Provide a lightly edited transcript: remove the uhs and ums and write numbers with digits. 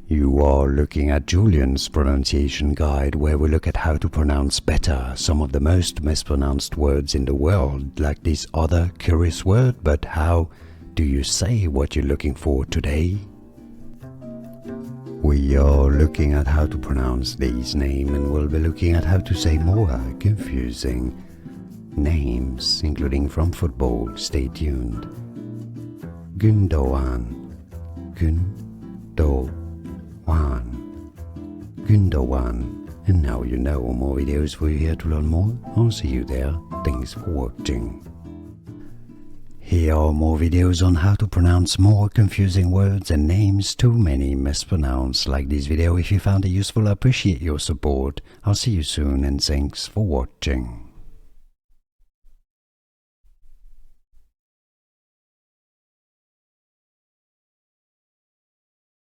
You are looking at Julian's pronunciation guide, where we look at how to pronounce better some of the most mispronounced words in the world, like this other curious word. But how do you say what you're looking for today? We are looking at how to pronounce these names, and we'll be looking at how to say more confusing names, including from football. Stay tuned. Gundogan, Gundogan. And now you know. More videos for you here to learn more. I'll see you there. Thanks for watching. Here are more videos on how to pronounce more confusing words and names too many mispronounced. Like this video if you found it useful. I appreciate your support. I'll see you soon, and thanks for watching.